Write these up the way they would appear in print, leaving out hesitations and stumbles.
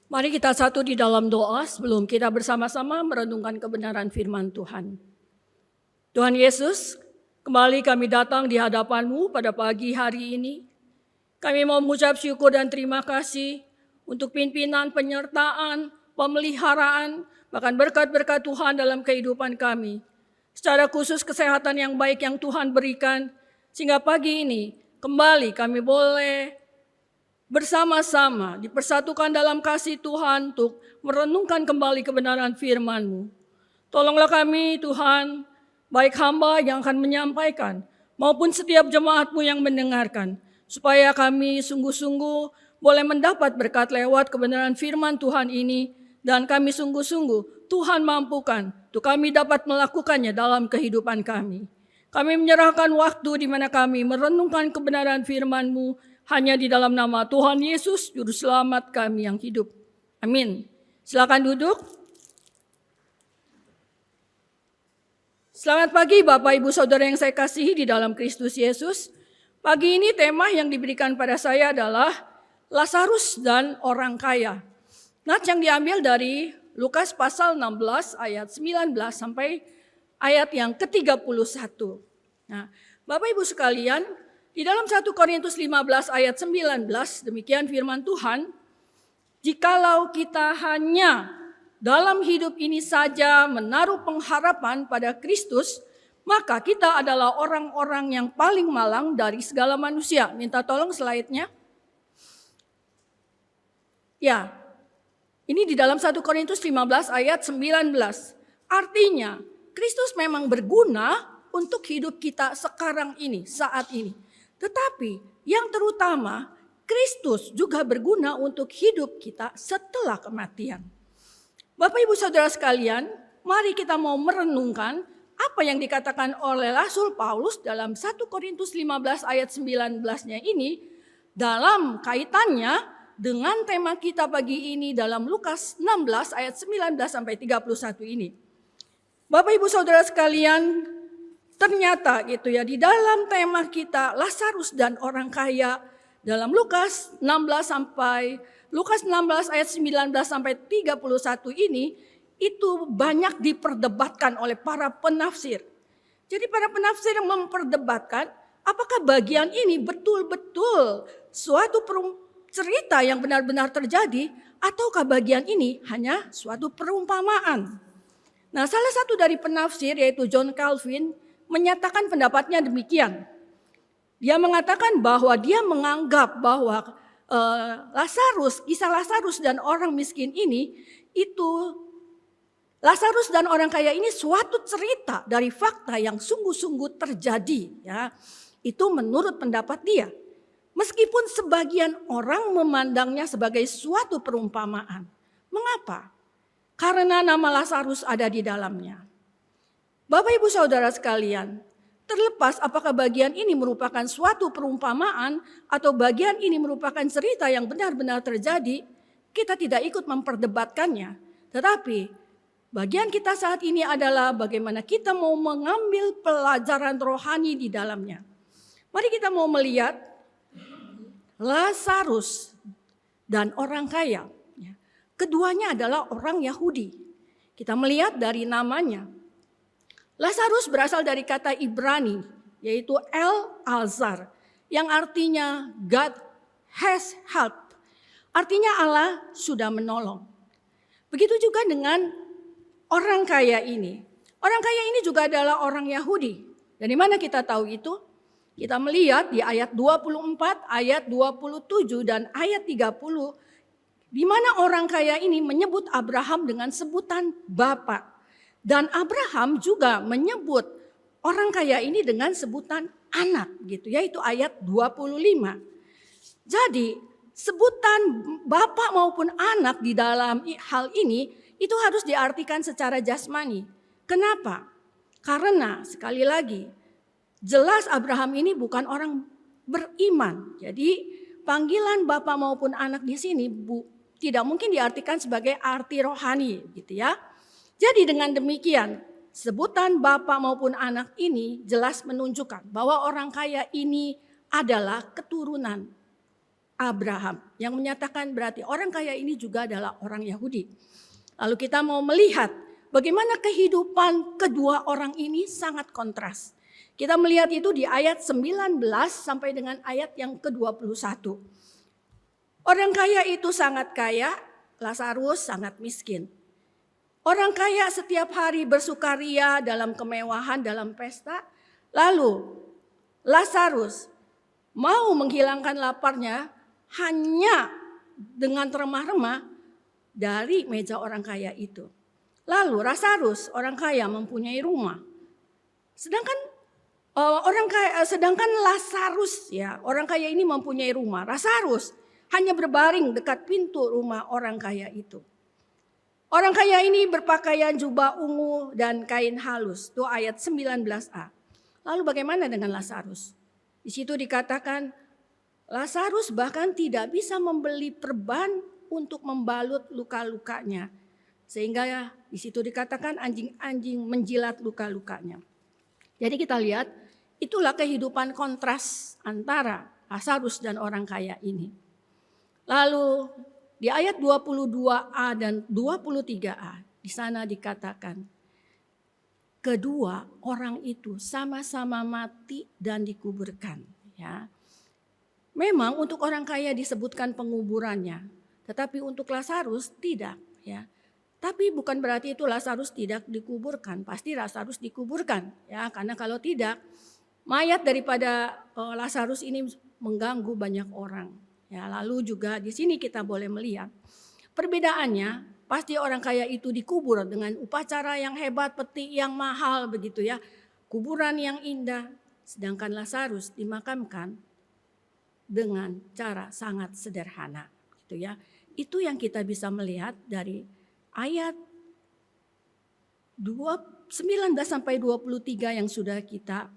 Mari kita satu di dalam doa sebelum kita bersama-sama merenungkan kebenaran firman Tuhan. Tuhan Yesus, kembali kami datang di hadapan-Mu pada pagi hari ini. Kami mau mengucap syukur dan terima kasih untuk pimpinan, penyertaan, pemeliharaan, bahkan berkat-berkat Tuhan dalam kehidupan kami. Secara khusus kesehatan yang baik yang Tuhan berikan, sehingga pagi ini kembali kami boleh bersama-sama dipersatukan dalam kasih Tuhan untuk merenungkan kembali kebenaran firman-Mu. Tolonglah kami Tuhan, baik hamba yang akan menyampaikan maupun setiap jemaat-Mu yang mendengarkan, supaya kami sungguh-sungguh boleh mendapat berkat lewat kebenaran firman Tuhan ini, dan kami sungguh-sungguh Tuhan mampukan untuk kami dapat melakukannya dalam kehidupan kami. Kami menyerahkan waktu di mana kami merenungkan kebenaran firman-Mu, hanya di dalam nama Tuhan Yesus, Juru Selamat kami yang hidup. Amin. Silakan duduk. Selamat pagi Bapak Ibu Saudara yang saya kasihi di dalam Kristus Yesus. Pagi ini tema yang diberikan pada saya adalah Lazarus dan orang kaya. Nats yang diambil dari Lukas pasal 16 ayat 19 sampai ayat yang ke-31. Nah, Bapak Ibu sekalian, di dalam 1 Korintus 15 ayat 19, demikian firman Tuhan, jikalau kita hanya dalam hidup ini saja menaruh pengharapan pada Kristus, maka kita adalah orang-orang yang paling malang dari segala manusia. Minta tolong slide-nya. Ya, ini di dalam 1 Korintus 15 ayat 19. Artinya, Kristus memang berguna untuk hidup kita sekarang ini, saat ini. Tetapi yang terutama, Kristus juga berguna untuk hidup kita setelah kematian. Bapak Ibu Saudara sekalian, mari kita mau merenungkan apa yang dikatakan oleh Rasul Paulus dalam 1 Korintus 15 ayat 19-nya ini dalam kaitannya dengan tema kita pagi ini dalam Lukas 16 ayat 19 sampai 31 ini. Bapak Ibu Saudara sekalian, ternyata gitu ya, di dalam tema kita Lazarus dan orang kaya dalam Lukas 16 ayat 19 sampai 31 ini itu banyak diperdebatkan oleh para penafsir. Jadi para penafsir yang memperdebatkan apakah bagian ini betul-betul suatu cerita yang benar-benar terjadi ataukah bagian ini hanya suatu perumpamaan. Nah, salah satu dari penafsir yaitu John Calvin menyatakan pendapatnya demikian. Dia mengatakan bahwa dia menganggap bahwa kisah Lazarus dan orang miskin ini itu Lazarus dan orang kaya ini suatu cerita dari fakta yang sungguh-sungguh terjadi. Ya, itu menurut pendapat dia. Meskipun sebagian orang memandangnya sebagai suatu perumpamaan. Mengapa? Karena nama Lazarus ada di dalamnya. Bapak Ibu Saudara sekalian, terlepas apakah bagian ini merupakan suatu perumpamaan atau bagian ini merupakan cerita yang benar-benar terjadi, kita tidak ikut memperdebatkannya. Tetapi bagian kita saat ini adalah bagaimana kita mau mengambil pelajaran rohani di dalamnya. Mari kita mau melihat Lazarus dan orang kaya. Keduanya adalah orang Yahudi. Kita melihat dari namanya. Lazarus berasal dari kata Ibrani, yaitu El-Azar, yang artinya God has helped. Artinya Allah sudah menolong. Begitu juga dengan orang kaya ini. Orang kaya ini juga adalah orang Yahudi. Dari mana kita tahu itu? Kita melihat di ayat 24, ayat 27, dan ayat 30, di mana orang kaya ini menyebut Abraham dengan sebutan Bapa. Dan Abraham juga menyebut orang kaya ini dengan sebutan anak gitu, yaitu ayat 25. Jadi sebutan bapak maupun anak di dalam hal ini itu harus diartikan secara jasmani. Kenapa? Karena sekali lagi jelas Abraham ini bukan orang beriman. Jadi panggilan bapak maupun anak di sini tidak mungkin diartikan sebagai arti rohani gitu ya. Jadi dengan demikian, sebutan bapak maupun anak ini jelas menunjukkan bahwa orang kaya ini adalah keturunan Abraham. Yang menyatakan berarti orang kaya ini juga adalah orang Yahudi. Lalu kita mau melihat bagaimana kehidupan kedua orang ini sangat kontras. Kita melihat itu di ayat 19 sampai dengan ayat yang ke-21. Orang kaya itu sangat kaya, Lazarus sangat miskin. Orang kaya setiap hari bersukaria dalam kemewahan, dalam pesta. Lalu Lazarus mau menghilangkan laparnya hanya dengan remah-remah dari meja orang kaya itu. Lalu Lazarus orang kaya mempunyai rumah. Sedangkan Lazarus ya, orang kaya ini mempunyai rumah. Lazarus hanya berbaring dekat pintu rumah orang kaya itu. Orang kaya ini berpakaian jubah ungu dan kain halus. Itu ayat 19a. Lalu bagaimana dengan Lazarus? Di situ dikatakan Lazarus bahkan tidak bisa membeli perban untuk membalut luka-lukanya. Sehingga di situ dikatakan anjing-anjing menjilat luka-lukanya. Jadi kita lihat itulah kehidupan kontras antara Lazarus dan orang kaya ini. Lalu di ayat 22a dan 23a di sana dikatakan kedua orang itu sama-sama mati dan dikuburkan. Ya, memang untuk orang kaya disebutkan penguburannya, tetapi untuk Lazarus tidak. Ya, tapi bukan berarti itu Lazarus tidak dikuburkan. Pasti Lazarus dikuburkan. Ya, karena kalau tidak mayat daripada Lazarus ini mengganggu banyak orang. Ya, lalu juga di sini kita boleh melihat perbedaannya. Pasti orang kaya itu dikubur dengan upacara yang hebat, peti yang mahal begitu ya. Kuburan yang indah. Sedangkan Lazarus dimakamkan dengan cara sangat sederhana gitu ya. Itu yang kita bisa melihat dari ayat 19 sampai 23 yang sudah kita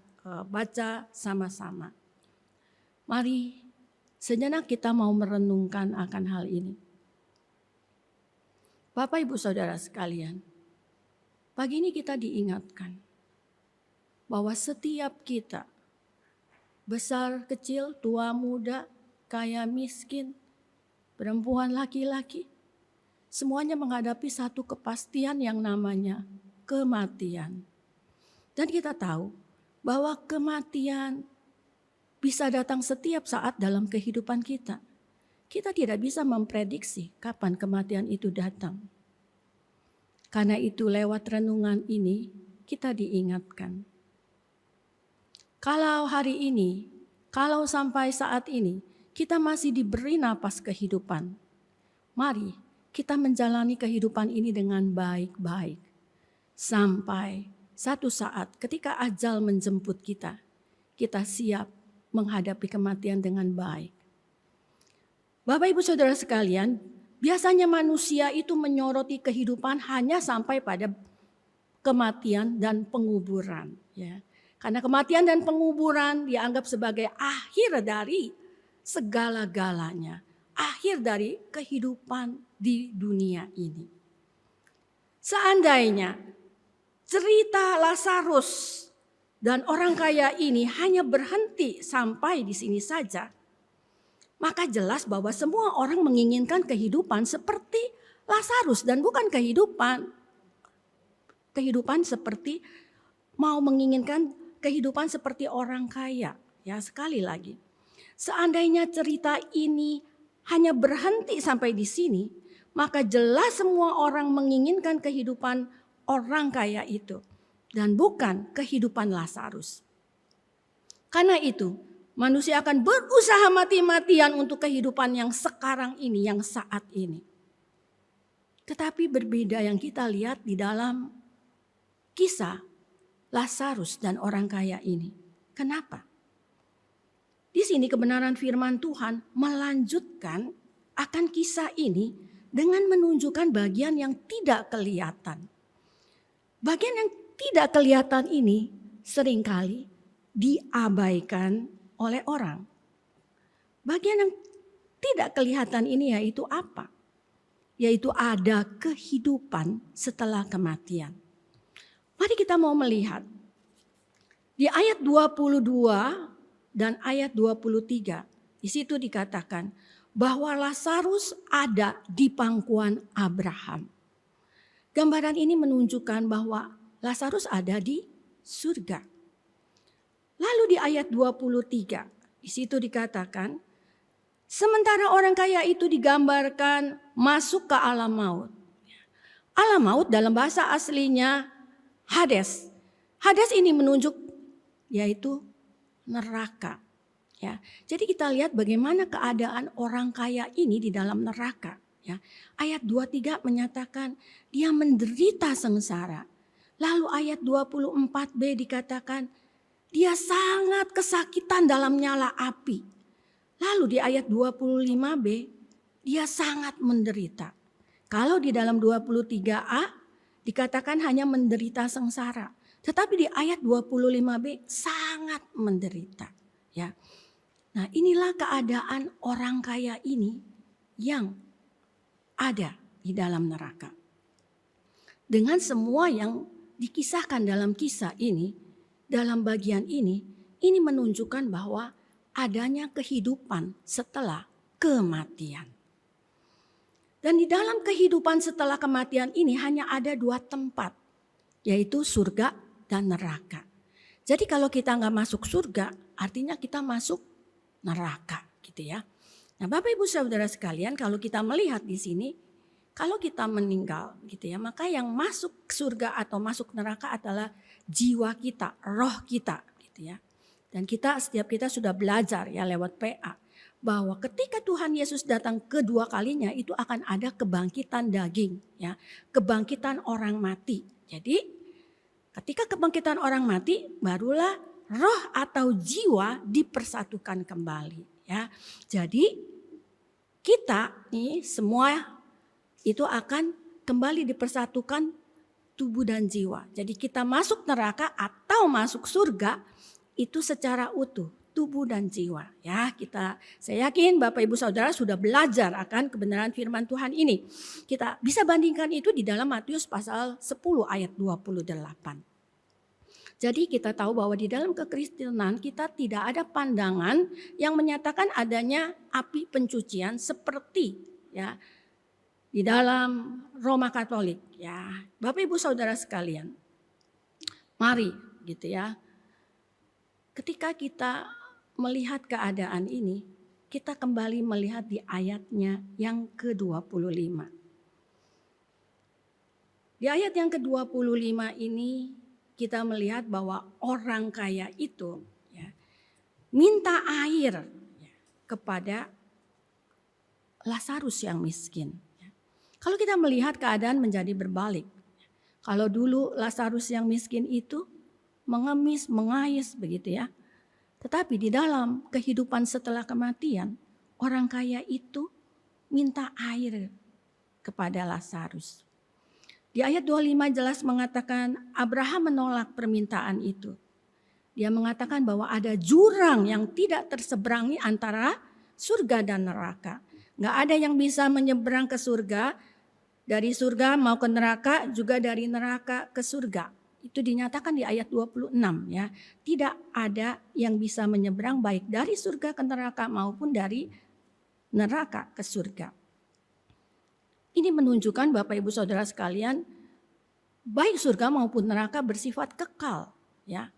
baca sama-sama. Mari sejenak kita mau merenungkan akan hal ini. Bapak Ibu Saudara sekalian, pagi ini kita diingatkan bahwa setiap kita, besar kecil, tua muda, kaya miskin, perempuan laki-laki, semuanya menghadapi satu kepastian yang namanya kematian. Dan kita tahu bahwa kematian bisa datang setiap saat dalam kehidupan kita. Kita tidak bisa memprediksi kapan kematian itu datang. Karena itu lewat renungan ini kita diingatkan. Kalau hari ini, kalau sampai saat ini kita masih diberi napas kehidupan, mari kita menjalani kehidupan ini dengan baik-baik. Sampai satu saat ketika ajal menjemput kita, kita siap menghadapi kematian dengan baik. Bapak Ibu Saudara sekalian, biasanya manusia itu menyoroti kehidupan hanya sampai pada kematian dan penguburan. Ya. Karena kematian dan penguburan dianggap sebagai akhir dari segala-galanya. Akhir dari kehidupan di dunia ini. Seandainya cerita Lazarus dan orang kaya ini hanya berhenti sampai di sini saja, maka jelas bahwa semua orang menginginkan kehidupan seperti Lazarus dan bukan kehidupan seperti mau menginginkan kehidupan seperti orang kaya. Ya, sekali lagi, seandainya cerita ini hanya berhenti sampai di sini, maka jelas semua orang menginginkan kehidupan orang kaya itu dan bukan kehidupan Lazarus. Karena itu, manusia akan berusaha mati-matian untuk kehidupan yang sekarang ini, yang saat ini. Tetapi berbeda yang kita lihat di dalam kisah Lazarus dan orang kaya ini. Kenapa? Di sini kebenaran firman Tuhan melanjutkan akan kisah ini dengan menunjukkan bagian yang tidak kelihatan. Bagian yang tidak kelihatan ini seringkali diabaikan oleh orang. Bagian yang tidak kelihatan ini yaitu apa? Yaitu ada kehidupan setelah kematian. Mari kita mau melihat. Di ayat 22 dan ayat 23 Di situ dikatakan bahwa Lazarus ada di pangkuan Abraham. Gambaran ini menunjukkan bahwa Lazarus ada di surga. Lalu di ayat 23, di situ dikatakan, sementara orang kaya itu digambarkan masuk ke alam maut. Alam maut dalam bahasa aslinya Hades. Hades ini menunjuk yaitu neraka. Ya, jadi kita lihat bagaimana keadaan orang kaya ini di dalam neraka. Ya, ayat 23 menyatakan dia menderita sengsara. Lalu ayat 24b dikatakan dia sangat kesakitan dalam nyala api. Lalu di ayat 25b dia sangat menderita. Kalau di dalam 23a dikatakan hanya menderita sengsara. Tetapi di ayat 25b sangat menderita. Ya. Nah, inilah keadaan orang kaya ini yang ada di dalam neraka. Dengan semua yang dikisahkan dalam kisah ini, dalam bagian ini menunjukkan bahwa adanya kehidupan setelah kematian. Dan di dalam kehidupan setelah kematian ini hanya ada 2 tempat, yaitu surga dan neraka. Jadi kalau kita nggak masuk surga, artinya kita masuk neraka, gitu ya. Nah, Bapak Ibu Saudara sekalian, kalau kita melihat di sini, kalau kita meninggal, gitu ya, maka yang masuk surga atau masuk neraka adalah jiwa kita, roh kita, gitu ya. Dan setiap kita sudah belajar ya lewat PA bahwa ketika Tuhan Yesus datang kedua kalinya itu akan ada kebangkitan daging, ya, kebangkitan orang mati. Jadi ketika kebangkitan orang mati, barulah roh atau jiwa dipersatukan kembali, ya. Jadi kita nih semua itu akan kembali dipersatukan tubuh dan jiwa. Jadi kita masuk neraka atau masuk surga itu secara utuh, tubuh dan jiwa, ya. Saya yakin Bapak Ibu Saudara sudah belajar akan kebenaran firman Tuhan ini. Kita bisa bandingkan itu di dalam Matius pasal 10 ayat 28. Jadi kita tahu bahwa di dalam kekristenan kita tidak ada pandangan yang menyatakan adanya api pencucian seperti ya di dalam Roma Katolik, ya. Bapak Ibu Saudara sekalian, mari gitu ya. Ketika kita melihat keadaan ini, kita kembali melihat di ayatnya yang ke-25. Di ayat yang ke-25 ini kita melihat bahwa orang kaya itu ya, minta air ya, kepada Lazarus yang miskin. Ya. Kalau kita melihat keadaan menjadi berbalik. Kalau dulu Lazarus yang miskin itu mengemis, mengais begitu ya. Tetapi di dalam kehidupan setelah kematian, orang kaya itu minta air kepada Lazarus. Di ayat 25 jelas mengatakan Abraham menolak permintaan itu. Dia mengatakan bahwa ada jurang yang tidak terseberangi antara surga dan neraka. Gak ada yang bisa menyeberang ke surga, dari surga mau ke neraka, juga dari neraka ke surga. Itu dinyatakan di ayat 26 ya. Tidak ada yang bisa menyeberang baik dari surga ke neraka maupun dari neraka ke surga. Ini menunjukkan Bapak Ibu Saudara sekalian, baik surga maupun neraka bersifat kekal, ya.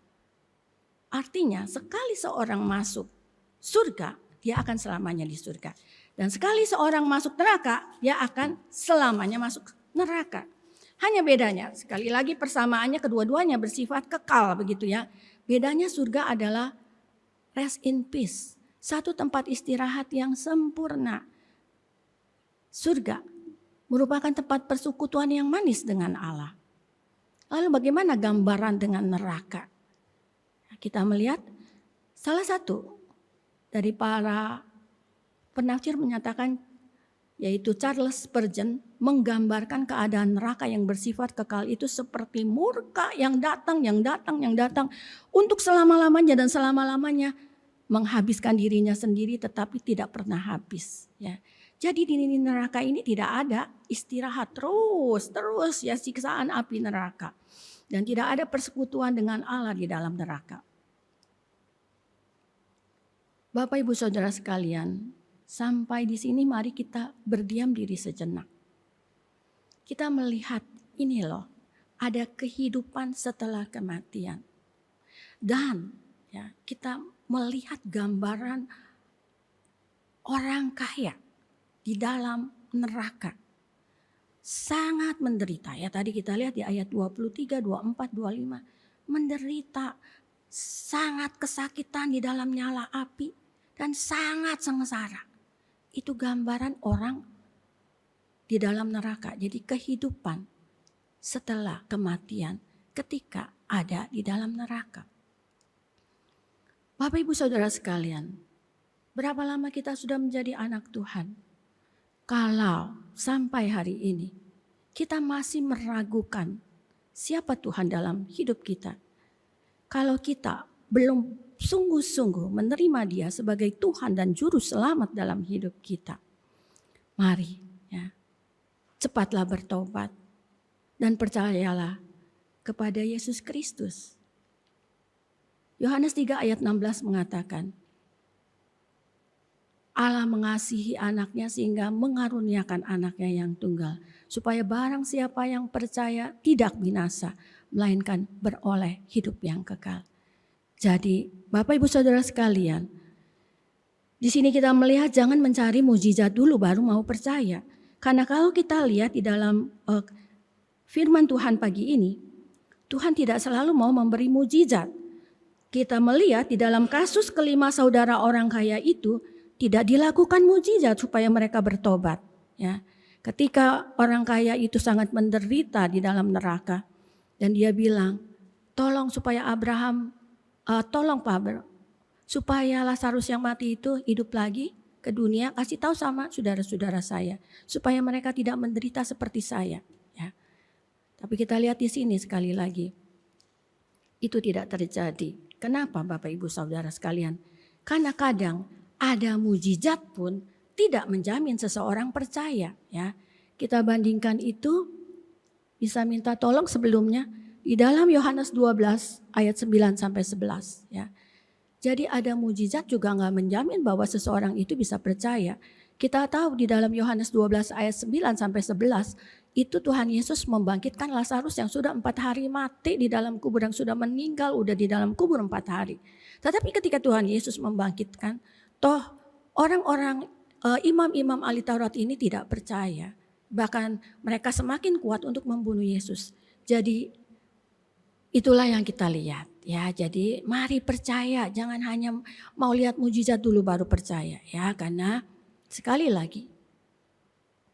Artinya sekali seorang masuk surga, dia akan selamanya di surga. Dan sekali seorang masuk neraka, dia akan selamanya masuk neraka. Hanya bedanya, sekali lagi persamaannya kedua-duanya bersifat kekal begitu ya. Bedanya surga adalah rest in peace, satu tempat istirahat yang sempurna. Surga merupakan tempat persekutuan yang manis dengan Allah. Lalu bagaimana gambaran dengan neraka? Kita melihat salah satu dari para penafsir menyatakan, yaitu Charles Spurgeon, menggambarkan keadaan neraka yang bersifat kekal itu seperti murka yang datang untuk selama-lamanya dan selama-lamanya menghabiskan dirinya sendiri tetapi tidak pernah habis. Ya. Jadi di neraka ini tidak ada istirahat terus ya siksaan api neraka. Dan tidak ada persekutuan dengan Allah di dalam neraka. Bapak Ibu Saudara sekalian, sampai di sini mari kita berdiam diri sejenak. Kita melihat ini loh, ada kehidupan setelah kematian. Dan ya, kita melihat gambaran orang kaya di dalam neraka. Sangat menderita. Ya tadi kita lihat di ayat 23, 24, 25. Menderita, sangat kesakitan di dalam nyala api. Dan sangat sengsara. Itu gambaran orang di dalam neraka. Jadi kehidupan setelah kematian ketika ada di dalam neraka. Bapak Ibu Saudara sekalian, berapa lama kita sudah menjadi anak Tuhan? Kalau sampai hari ini kita masih meragukan siapa Tuhan dalam hidup kita. Kalau kita belum sungguh-sungguh menerima Dia sebagai Tuhan dan Juru Selamat dalam hidup kita. Mari ya, cepatlah bertobat dan percayalah kepada Yesus Kristus. Yohanes 3 ayat 16 mengatakan, Allah mengasihi anaknya sehingga mengaruniakan anaknya yang tunggal. Supaya barang siapa yang percaya tidak binasa, melainkan beroleh hidup yang kekal. Jadi Bapak Ibu Saudara sekalian, di sini kita melihat jangan mencari mukjizat dulu baru mau percaya. Karena kalau kita lihat di dalam firman Tuhan pagi ini, Tuhan tidak selalu mau memberi mukjizat. Kita melihat di dalam kasus kelima saudara orang kaya itu, tidak dilakukan mukjizat supaya mereka bertobat. Ya, ketika orang kaya itu sangat menderita di dalam neraka dan dia bilang, tolong supaya tolong Pak, supaya Lazarus yang mati itu hidup lagi ke dunia, kasih tahu sama saudara-saudara saya supaya mereka tidak menderita seperti saya. Ya, tapi kita lihat di sini sekali lagi, itu tidak terjadi. Kenapa Bapak Ibu Saudara sekalian? Karena kadang ada mujizat pun tidak menjamin seseorang percaya. Ya, kita bandingkan itu, bisa minta tolong sebelumnya di dalam Yohanes 12 ayat 9 sampai 11. Ya, jadi ada mujizat juga nggak menjamin bahwa seseorang itu bisa percaya. Kita tahu di dalam Yohanes 12 ayat 9 sampai 11 itu Tuhan Yesus membangkitkan Lazarus yang sudah 4 hari mati di dalam kubur, yang sudah meninggal, udah di dalam kubur 4 hari. Tetapi ketika Tuhan Yesus membangkitkan, toh orang-orang imam-imam ahli Taurat ini tidak percaya. Bahkan mereka semakin kuat untuk membunuh Yesus. Jadi itulah yang kita lihat. Ya, jadi mari percaya, jangan hanya mau lihat mujizat dulu baru percaya. Ya, karena sekali lagi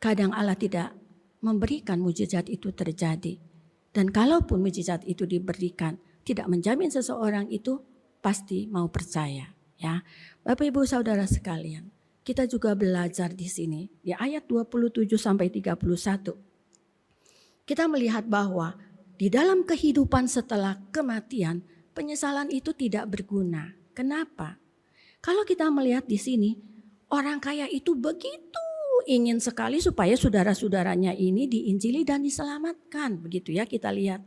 kadang Allah tidak memberikan mujizat itu terjadi. Dan kalaupun mujizat itu diberikan, tidak menjamin seseorang itu pasti mau percaya. Ya, Bapak Ibu Saudara sekalian, kita juga belajar di sini di ayat 27 sampai 31. Kita melihat bahwa di dalam kehidupan setelah kematian, penyesalan itu tidak berguna. Kenapa? Kalau kita melihat di sini, orang kaya itu begitu ingin sekali supaya saudara-saudaranya ini diinjili dan diselamatkan. Begitu ya kita lihat.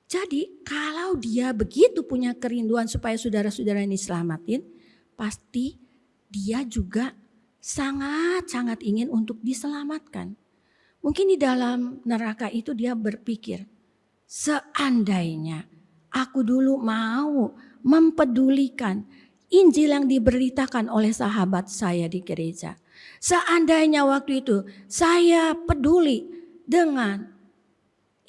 Jadi kalau dia begitu punya kerinduan supaya saudara-saudara ini diselamatin, pasti dia juga sangat-sangat ingin untuk diselamatkan. Mungkin di dalam neraka itu dia berpikir, seandainya aku dulu mau mempedulikan Injil yang diberitakan oleh sahabat saya di gereja. Seandainya waktu itu saya peduli dengan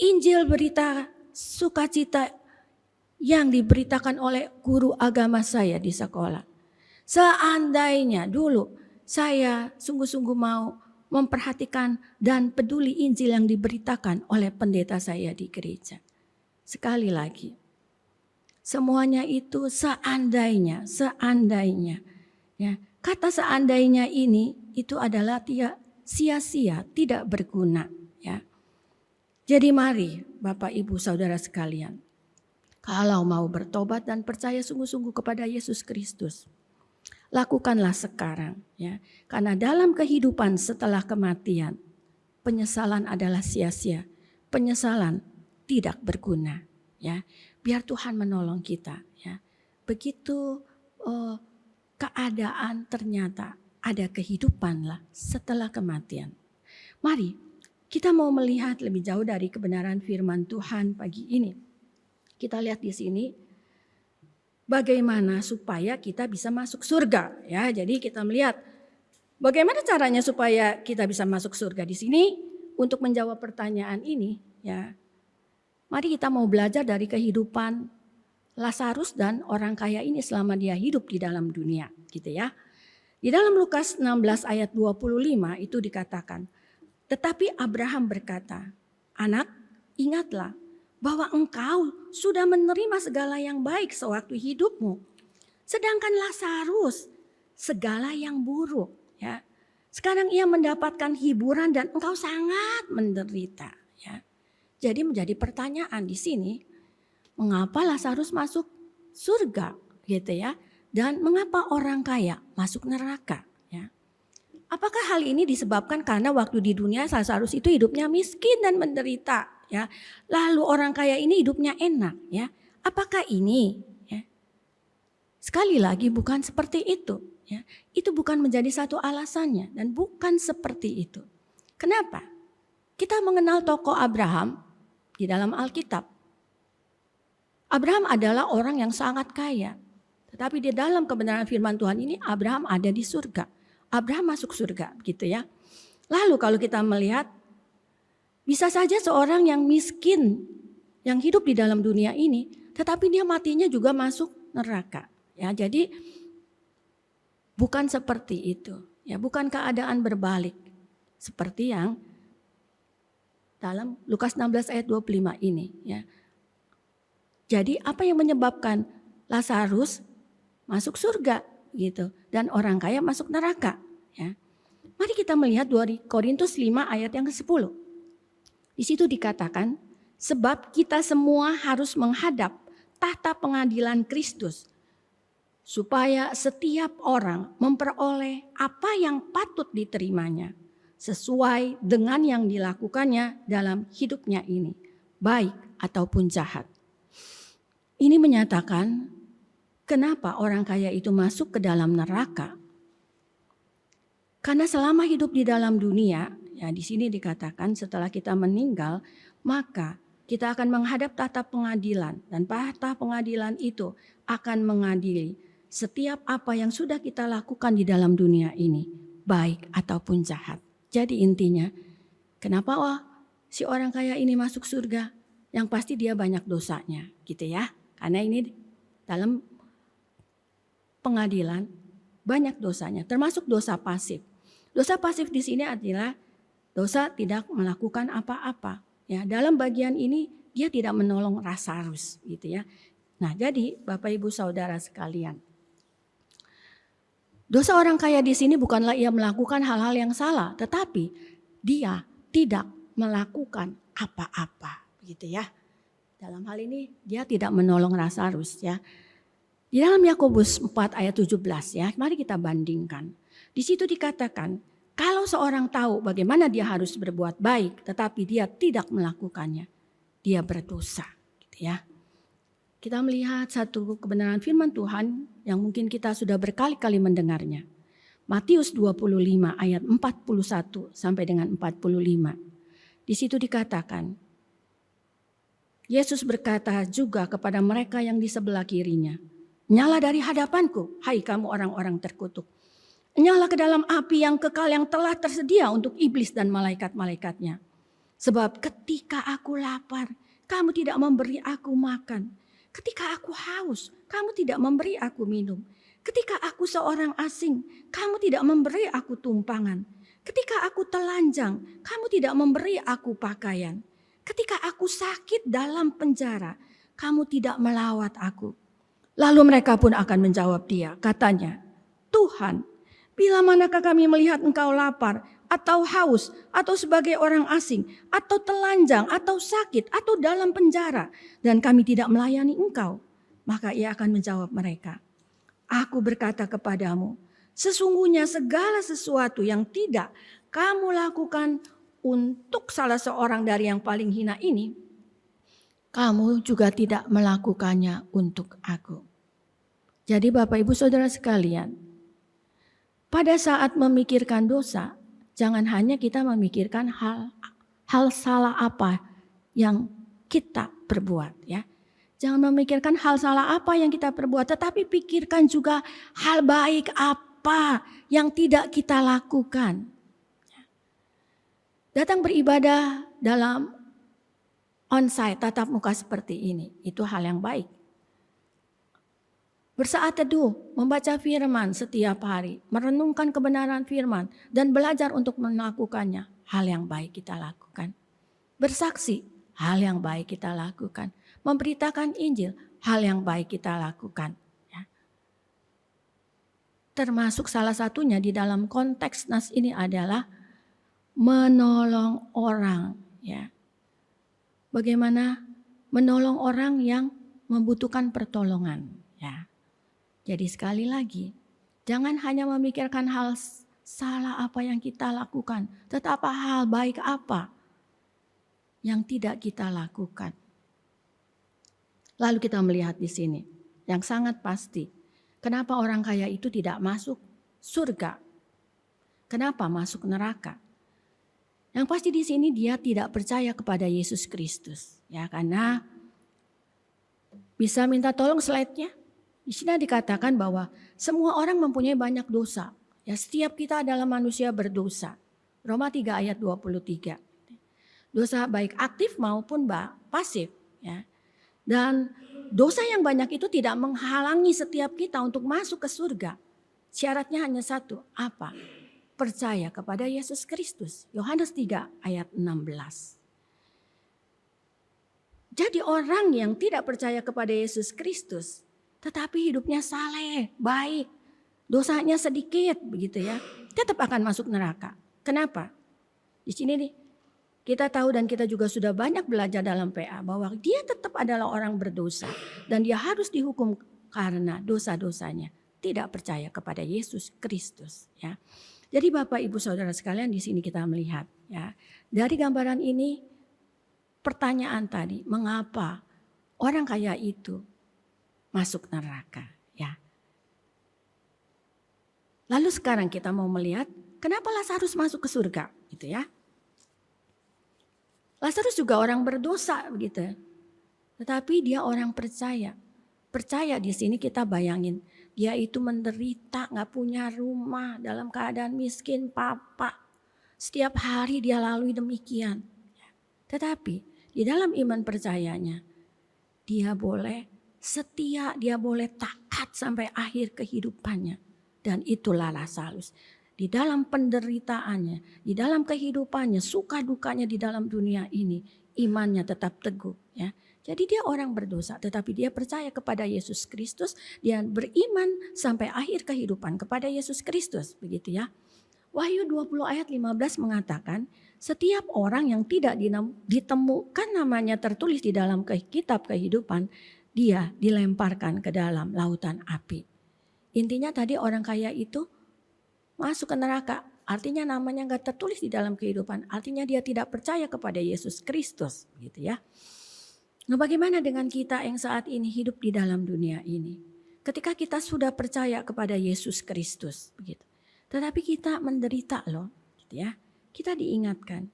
Injil berita sukacita yang diberitakan oleh guru agama saya di sekolah. Seandainya dulu saya sungguh-sungguh mau memperhatikan dan peduli Injil yang diberitakan oleh pendeta saya di gereja. Sekali lagi, semuanya itu seandainya. Ya, kata seandainya ini itu adalah sia-sia, tidak berguna. Ya. Jadi mari Bapak Ibu Saudara sekalian, kalau mau bertobat dan percaya sungguh-sungguh kepada Yesus Kristus, lakukanlah sekarang. Ya. Karena dalam kehidupan setelah kematian, penyesalan adalah sia-sia, penyesalan tidak berguna. Ya. Biar Tuhan menolong kita. Ya. Begitu keadaan ternyata ada kehidupan lah setelah kematian. Mari kita mau melihat lebih jauh dari kebenaran firman Tuhan pagi ini. Kita lihat di sini bagaimana supaya kita bisa masuk surga, ya. Jadi kita melihat bagaimana caranya supaya kita bisa masuk surga di sini. Untuk menjawab pertanyaan ini, ya. Mari kita mau belajar dari kehidupan Lazarus dan orang kaya ini selama dia hidup di dalam dunia, gitu ya. Di dalam Lukas 16 ayat 25 itu dikatakan, tetapi Abraham berkata, anak, ingatlah bahwa engkau sudah menerima segala yang baik sewaktu hidupmu. Sedangkan Lazarus segala yang buruk, ya. Sekarang ia mendapatkan hiburan dan engkau sangat menderita, ya. Jadi menjadi pertanyaan di sini, mengapa Lazarus masuk surga, gitu ya? Dan mengapa orang kaya masuk neraka, ya? Apakah hal ini disebabkan karena waktu di dunia Lazarus itu hidupnya miskin dan menderita, ya? Lalu orang kaya ini hidupnya enak, ya? Apakah ini, ya? Sekali lagi bukan seperti itu, ya. Itu bukan menjadi satu alasannya dan bukan seperti itu. Kenapa? Kita mengenal tokoh Abraham di dalam Alkitab. Abraham adalah orang yang sangat kaya. Tetapi di dalam kebenaran firman Tuhan ini Abraham ada di surga. Abraham masuk surga, gitu ya. Lalu kalau kita melihat, bisa saja seorang yang miskin, yang hidup di dalam dunia ini, tetapi dia matinya juga masuk neraka. Ya, jadi bukan seperti itu. Ya, bukan keadaan berbalik. Seperti yang dalam Lukas 16 ayat 25 ini, ya. Jadi apa yang menyebabkan Lazarus masuk surga gitu dan orang kaya masuk neraka, ya. Mari kita melihat 2 Korintus 5 ayat yang ke-10. Di situ dikatakan, sebab kita semua harus menghadap tahta pengadilan Kristus supaya setiap orang memperoleh apa yang patut diterimanya sesuai dengan yang dilakukannya dalam hidupnya ini, baik ataupun jahat. Ini menyatakan kenapa orang kaya itu masuk ke dalam neraka. Karena selama hidup di dalam dunia, ya di sini dikatakan setelah kita meninggal, maka kita akan menghadap tahta pengadilan dan tahta pengadilan itu akan mengadili setiap apa yang sudah kita lakukan di dalam dunia ini, baik ataupun jahat. Jadi intinya, kenapa si orang kaya ini masuk surga? Yang pasti dia banyak dosanya, gitu ya. Karena ini dalam pengadilan banyak dosanya, termasuk dosa pasif. Dosa pasif di sini adalah dosa tidak melakukan apa-apa. Ya, dalam bagian ini dia tidak menolong Lazarus, gitu ya. Nah, jadi Bapak Ibu Saudara sekalian, dosa orang kaya di sini bukanlah ia melakukan hal-hal yang salah, tetapi dia tidak melakukan apa-apa, gitu ya. Dalam hal ini dia tidak menolong Lazarus, ya. Di dalam Yakobus 4 ayat 17, ya, mari kita bandingkan. Di situ dikatakan, kalau seorang tahu bagaimana dia harus berbuat baik, tetapi dia tidak melakukannya, dia berdosa, gitu ya. Kita melihat satu kebenaran firman Tuhan yang mungkin kita sudah berkali-kali mendengarnya. Matius 25 ayat 41 sampai dengan 45. Di situ dikatakan, Yesus berkata juga kepada mereka yang di sebelah kirinya, nyala dari hadapanku, hai kamu orang-orang terkutuk. Nyala ke dalam api yang kekal yang telah tersedia untuk iblis dan malaikat-malaikatnya. Sebab ketika aku lapar, kamu tidak memberi aku makan. Ketika aku haus, kamu tidak memberi aku minum. Ketika aku seorang asing, kamu tidak memberi aku tumpangan. Ketika aku telanjang, kamu tidak memberi aku pakaian. Ketika aku sakit dalam penjara, kamu tidak melawat aku. Lalu mereka pun akan menjawab dia, katanya, Tuhan, bila manakah kami melihat engkau lapar atau haus atau sebagai orang asing atau telanjang atau sakit atau dalam penjara dan kami tidak melayani engkau? Maka ia akan menjawab mereka, aku berkata kepadamu, sesungguhnya segala sesuatu yang tidak kamu lakukan untuk salah seorang dari yang paling hina ini, kamu juga tidak melakukannya untuk aku. Jadi Bapak Ibu Saudara sekalian, pada saat memikirkan dosa, jangan hanya kita memikirkan hal salah apa yang kita perbuat ya. Jangan memikirkan hal salah apa yang kita perbuat, tetapi pikirkan juga hal baik apa yang tidak kita lakukan. Datang beribadah dalam onsite tatap muka seperti ini, itu hal yang baik. Bersaat teduh, membaca firman setiap hari, merenungkan kebenaran firman, dan belajar untuk melakukannya, hal yang baik kita lakukan. Bersaksi, hal yang baik kita lakukan. Memberitakan Injil, hal yang baik kita lakukan. Ya. Termasuk salah satunya di dalam konteks nas ini adalah menolong orang. Ya. Bagaimana menolong orang yang membutuhkan pertolongan. Ya. Jadi sekali lagi, jangan hanya memikirkan hal salah apa yang kita lakukan, tetapi hal baik apa yang tidak kita lakukan. Lalu kita melihat di sini, yang sangat pasti, kenapa orang kaya itu tidak masuk surga? Kenapa masuk neraka? Yang pasti di sini dia tidak percaya kepada Yesus Kristus, ya karena bisa minta tolong slide-nya. Di sini dikatakan bahwa semua orang mempunyai banyak dosa. Ya, setiap kita adalah manusia berdosa. Roma 3 ayat 23. Dosa baik aktif maupun pasif. Ya. Dan dosa yang banyak itu tidak menghalangi setiap kita untuk masuk ke surga. Syaratnya hanya satu, apa? Percaya kepada Yesus Kristus. Yohanes 3 ayat 16. Jadi orang yang tidak percaya kepada Yesus Kristus, tetapi hidupnya saleh, baik, dosanya sedikit begitu ya, tetap akan masuk neraka. Kenapa? Di sini nih kita tahu dan kita juga sudah banyak belajar dalam PA bahwa dia tetap adalah orang berdosa dan dia harus dihukum karena dosa-dosanya tidak percaya kepada Yesus Kristus ya. Jadi Bapak Ibu Saudara sekalian, di sini kita melihat ya, dari gambaran ini pertanyaan tadi, mengapa orang kaya itu masuk neraka ya. Lalu sekarang kita mau melihat kenapa Lazarus masuk ke surga gitu ya. Lazarus juga orang berdosa begitu. Tetapi dia orang percaya. Percaya di sini kita bayangin, dia itu menderita, nggak punya rumah, dalam keadaan miskin, papa. Setiap hari dia lalui demikian. Tetapi di dalam iman percayanya, dia boleh setia, dia boleh taat sampai akhir kehidupannya. Dan itulah Lazarus. Di dalam penderitaannya, di dalam kehidupannya, suka dukanya di dalam dunia ini, imannya tetap teguh. Ya. Jadi dia orang berdosa, tetapi dia percaya kepada Yesus Kristus. Dia beriman sampai akhir kehidupan kepada Yesus Kristus. Begitu ya. Wahyu 20 ayat 15 mengatakan, setiap orang yang tidak ditemukan namanya tertulis di dalam kitab kehidupan, dia dilemparkan ke dalam lautan api. Intinya tadi orang kaya itu masuk ke neraka. Artinya namanya gak tertulis di dalam kehidupan. Artinya dia tidak percaya kepada Yesus Kristus. Gitu ya. Nah, bagaimana dengan kita yang saat ini hidup di dalam dunia ini? Ketika kita sudah percaya kepada Yesus Kristus. Begitu. Tetapi kita menderita loh. Gitu ya. Kita diingatkan.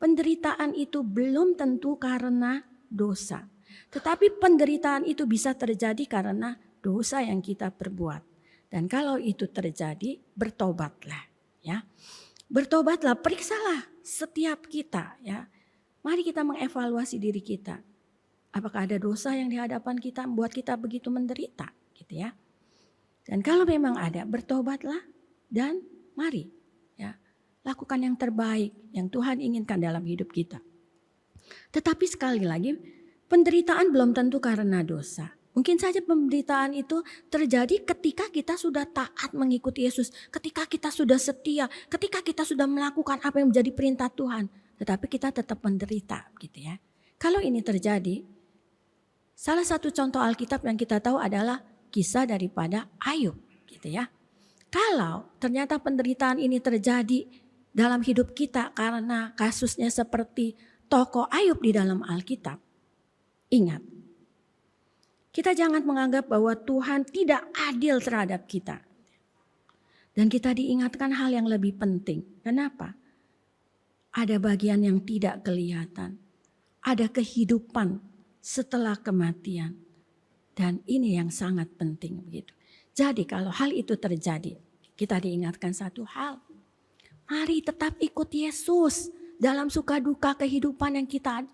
Penderitaan itu belum tentu karena dosa. Tetapi penderitaan itu bisa terjadi karena dosa yang kita perbuat. Dan kalau itu terjadi, bertobatlah ya. Bertobatlah, periksalah setiap kita ya. Mari kita mengevaluasi diri kita. Apakah ada dosa yang di hadapan kita membuat kita begitu menderita gitu ya. Dan kalau memang ada, bertobatlah dan mari ya, lakukan yang terbaik yang Tuhan inginkan dalam hidup kita. Tetapi sekali lagi, penderitaan belum tentu karena dosa. Mungkin saja penderitaan itu terjadi ketika kita sudah taat mengikuti Yesus. Ketika kita sudah setia. Ketika kita sudah melakukan apa yang menjadi perintah Tuhan. Tetapi kita tetap menderita gitu ya. Kalau ini terjadi, salah satu contoh Alkitab yang kita tahu adalah kisah daripada Ayub gitu ya. Kalau ternyata penderitaan ini terjadi dalam hidup kita karena kasusnya seperti tokoh Ayub di dalam Alkitab. Ingat, kita jangan menganggap bahwa Tuhan tidak adil terhadap kita. Dan kita diingatkan hal yang lebih penting. Kenapa? Ada bagian yang tidak kelihatan. Ada kehidupan setelah kematian. Dan ini yang sangat penting begitu. Jadi kalau hal itu terjadi, kita diingatkan satu hal. Mari tetap ikut Yesus dalam suka duka kehidupan yang kita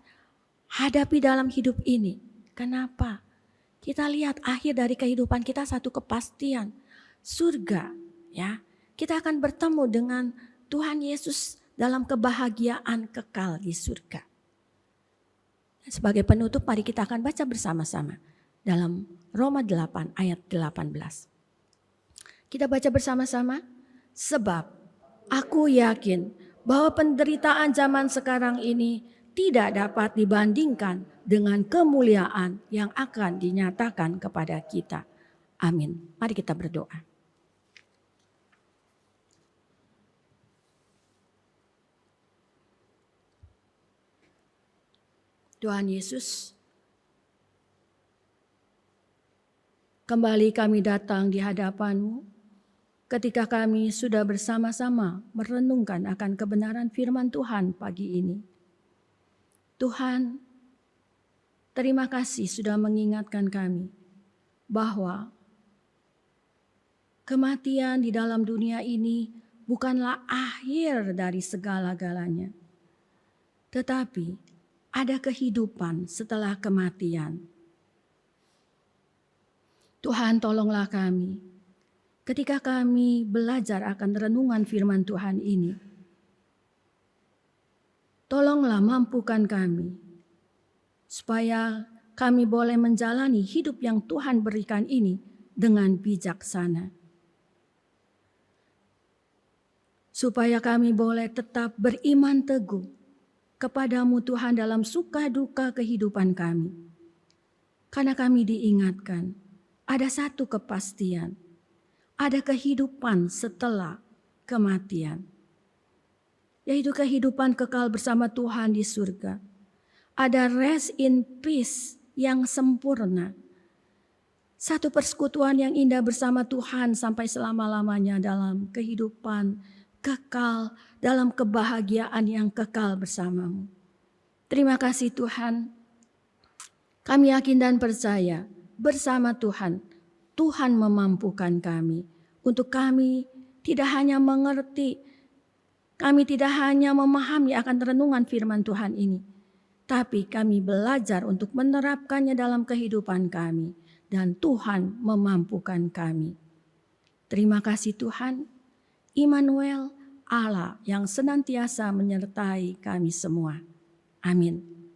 hadapi dalam hidup ini. Kenapa? Kita lihat akhir dari kehidupan kita satu kepastian. Surga, ya. Kita akan bertemu dengan Tuhan Yesus dalam kebahagiaan kekal di surga. Sebagai penutup, mari kita akan baca bersama-sama dalam Roma 8 ayat 18. Kita baca bersama-sama. Sebab aku yakin bahwa penderitaan zaman sekarang ini tidak dapat dibandingkan dengan kemuliaan yang akan dinyatakan kepada kita. Amin. Mari kita berdoa. Tuhan Yesus, kembali kami datang di hadapan-Mu ketika kami sudah bersama-sama merenungkan akan kebenaran firman Tuhan pagi ini. Tuhan, terima kasih sudah mengingatkan kami bahwa kematian di dalam dunia ini bukanlah akhir dari segala-galanya, tetapi ada kehidupan setelah kematian. Tuhan, tolonglah kami ketika kami belajar akan renungan firman Tuhan ini. Tolonglah mampukan kami supaya kami boleh menjalani hidup yang Tuhan berikan ini dengan bijaksana. Supaya kami boleh tetap beriman teguh kepada-Mu Tuhan dalam suka duka kehidupan kami. Karena kami diingatkan ada satu kepastian, ada kehidupan setelah kematian. Yaitu kehidupan kekal bersama Tuhan di surga. Ada rest in peace yang sempurna. Satu persekutuan yang indah bersama Tuhan sampai selama-lamanya dalam kehidupan kekal, dalam kebahagiaan yang kekal bersama-Mu. Terima kasih Tuhan. Kami yakin dan percaya bersama Tuhan, Tuhan memampukan kami. Untuk kami tidak hanya mengerti, kami tidak hanya memahami akan renungan firman Tuhan ini, tapi kami belajar untuk menerapkannya dalam kehidupan kami. Dan Tuhan memampukan kami. Terima kasih Tuhan. Immanuel, Allah yang senantiasa menyertai kami semua. Amin.